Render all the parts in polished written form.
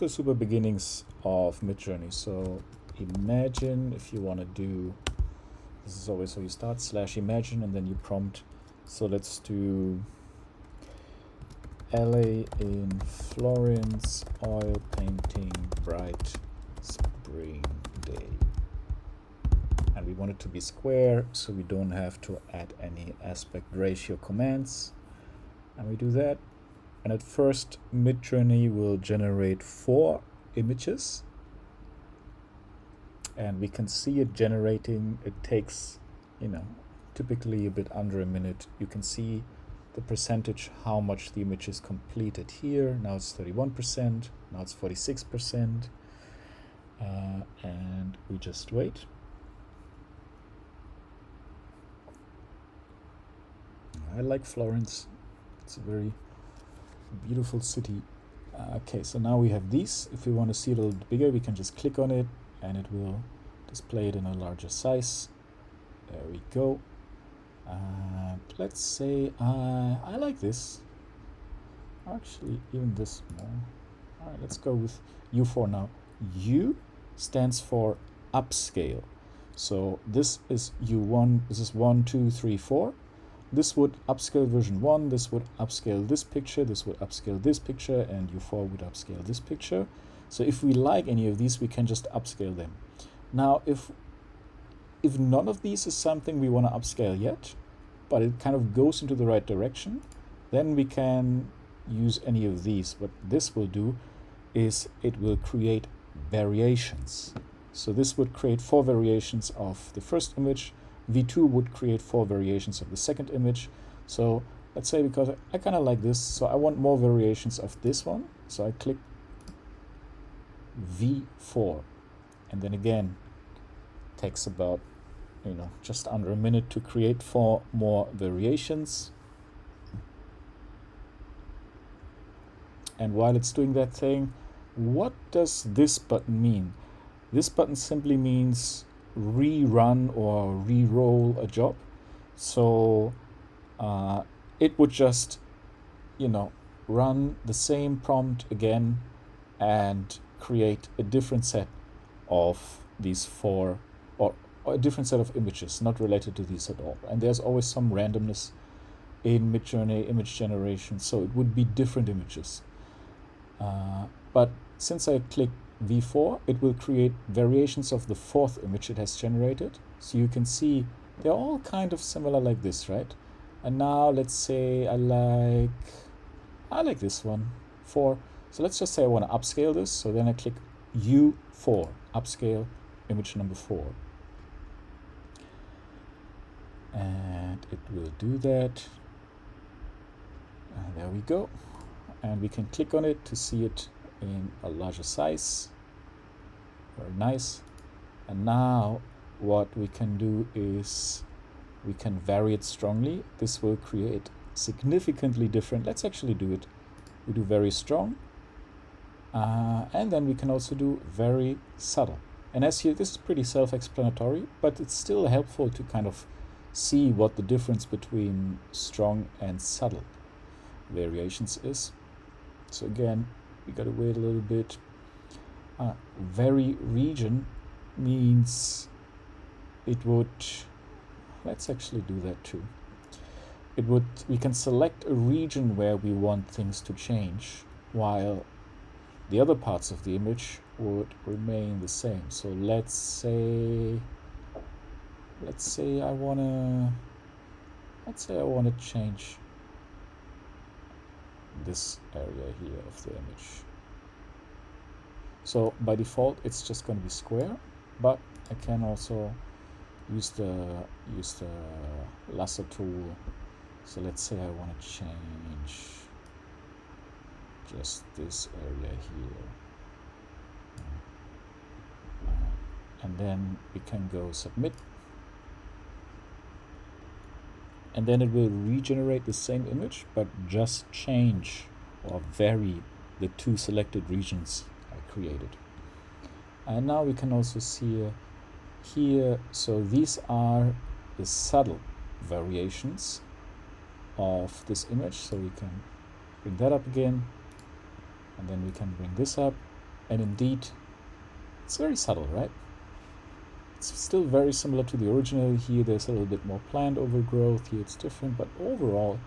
super beginnings of Midjourney. So imagine if you want to do, this is always how you start, /imagine, and then you prompt. So let's do LA in Florence, oil painting, bright spring day. And we want it to be square, so we don't have to add any aspect ratio commands. And we do that. And at first, Midjourney will generate 4 images. And we can see it generating. It takes, typically a bit under a minute. You can see the percentage, how much the image is completed here. Now it's 31%, now it's 46%. And we just wait. I like Florence. It's a very beautiful city. Okay, so now we have these. If we want to see it a little bigger, we can just click on it and it will display it in a larger size. There we go. Let's say I like this. Actually, even this more. All right, let's go with U4 now. U stands for upscale. So this is U1. This is 1, 2, 3, 4. This would upscale version 1, this would upscale this picture, this would upscale this picture, and U4 would upscale this picture. So if we like any of these, we can just upscale them. Now, if none of these is something we want to upscale yet, but it kind of goes into the right direction, then we can use any of these. What this will do is it will create variations. So this would create 4 variations of the first image. V2 would create 4 variations of the second image. So let's say, because I kind of like this, so I want more variations of this one. So I click V4. And then again, takes about, just under a minute to create 4 more variations. And while it's doing that thing, what does this button mean? This button simply means rerun or re-roll a job. So it would just, run the same prompt again and create a different set of these 4, or a different set of images, not related to these at all. And there's always some randomness in Midjourney image generation, so it would be different images. But since I click V4, it will create variations of the 4th image it has generated. So you can see they're all kind of similar like this, right? And now let's say I like this one, 4. So let's just say I want to upscale this. So then I click U4, upscale image number 4. And it will do that. And there we go. And we can click on it to see it in a larger size. Very nice. And now what we can do is we can vary it strongly. This will create significantly different. Let's actually do it. We do very strong. And then we can also do very subtle. And as here, this is pretty self-explanatory, but it's still helpful to kind of see what the difference between strong and subtle variations is. So again, we gotta wait a little bit. Vary region means it would, let's actually do that too. We can select a region where we want things to change, while the other parts of the image would remain the same. So let's say I wanna change this area here of the image. So by default, it's just going to be square, but I can also use the lasso tool. So let's say I want to change just this area here. And then we can go submit. And then it will regenerate the same image, but just change or vary the 2 selected regions I created. And now we can also see here, so these are the subtle variations of this image. So we can bring that up again, and then we can bring this up. And indeed, it's very subtle, right? It's still very similar to the original. Here there's a little bit more plant overgrowth. Here it's different, but overall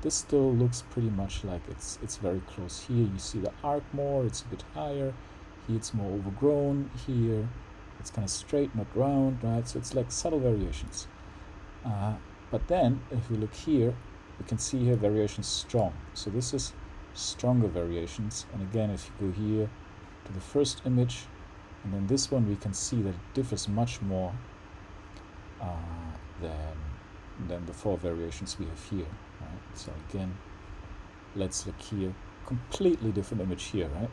this still looks pretty much like it's very close. Here you see the arc more, it's a bit higher. Here it's more overgrown. Here it's kind of straight, not round, right? So it's like subtle variations. But then if we look here, we can see here variations strong. So this is stronger variations. And again, if you go here to the first image, and then this one, we can see that it differs much more than the 4 variations we have here, right? So again, let's look here. Completely different image here, right?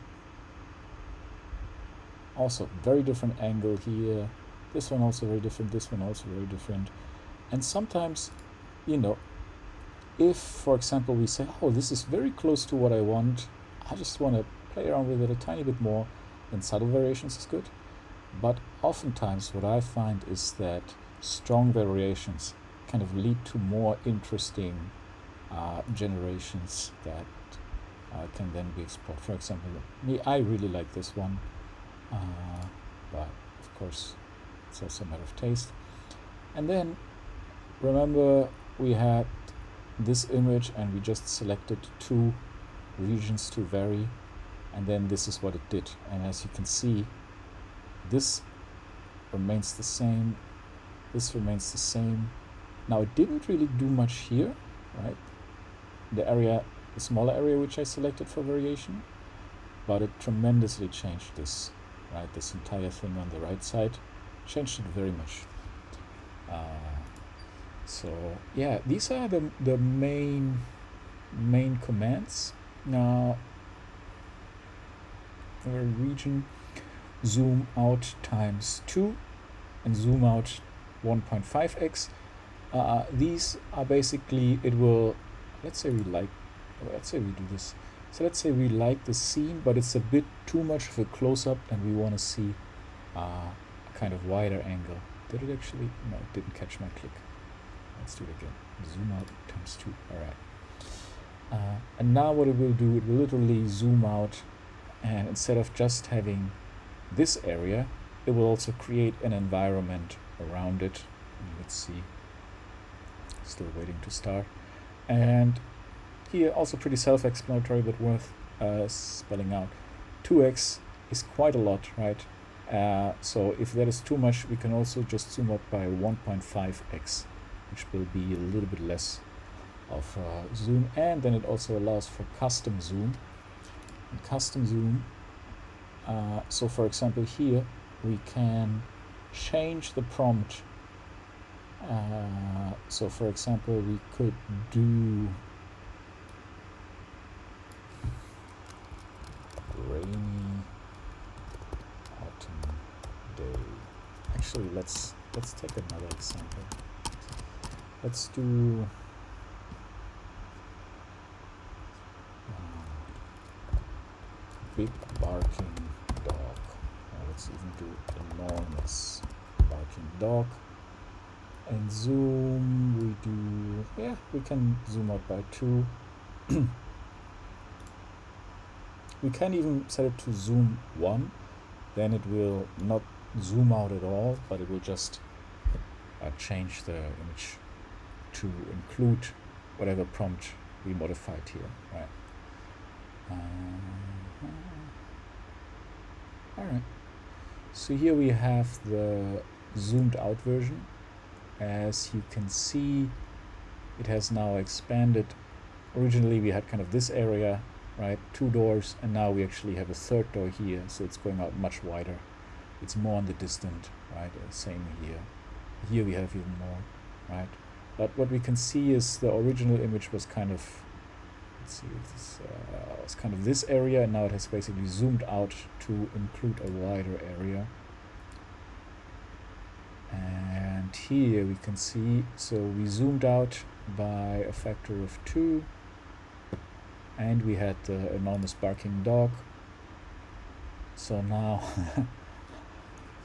Also very different angle here. This one also very different. This one also very different. And sometimes, you know, if, for example, we say, oh, this is very close to what I want, I just want to play around with it a tiny bit more, then subtle variations is good. But oftentimes what I find is that strong variations kind of lead to more interesting generations that can then be explored. For example, me, I really like this one, but of course it's also a matter of taste. And then remember we had this image and we just selected 2 regions to vary, and then this is what it did. And as you can see, this remains the same, this remains the same. Now it didn't really do much here, right? The smaller area which I selected for variation, but it tremendously changed this, right? This entire thing on the right side changed it very much. So yeah, these are the main commands. Now region zoom out times 2 and zoom out 1.5x. These are basically, it will, let's say we do this. So let's say we like the scene, but it's a bit too much of a close-up and we want to see a kind of wider angle. Did it actually? No, it didn't catch my click. Let's do it again. Zoom out times 2. All right. And now what it will do, it will literally zoom out, and instead of just having this area, it will also create an environment around it. Let's see. Still waiting to start. And here also pretty self-explanatory, but worth spelling out. 2x is quite a lot, right? So if that is too much, we can also just zoom up by 1.5x, which will be a little bit less of zoom. And then it also allows for custom zoom. And custom zoom, so for example here we can change the prompt. So for example we could do rainy autumn day. Actually, let's take another example. Let's do big barking dog. Let's even do enormous barking dog. And zoom, we can zoom out by 2. We can even set it to zoom 1, then it will not zoom out at all, but it will just change the image to include whatever prompt we modified here, right? Alright, so here we have the zoomed out version. As you can see, it has now expanded. Originally we had kind of this area, right, 2 doors, and now we actually have a 3rd door here, so it's going out much wider. It's more on the distant, right? Same here. Here we have even more, right? But what we can see is the original image was kind of, let's see, this was kind of this area, and now it has basically zoomed out to include a wider area. And here we can see, so we zoomed out by a factor of 2, and we had the enormous barking dog. So now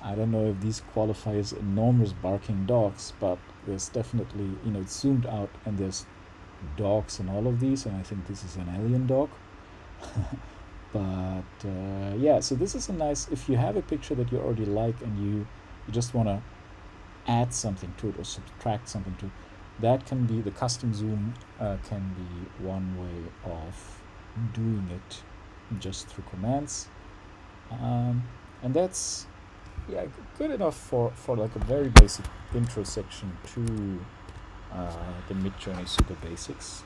I don't know if these qualify as enormous barking dogs, but there's definitely, it's zoomed out and there's dogs in all of these, and I think this is an alien dog. But yeah, so this is a nice, if you have a picture that you already like and you just want to add something to it or subtract something to it, that can be, the custom zoom can be one way of doing it just through commands. And that's, yeah, good enough for like a very basic intro section to the Midjourney Super Basics.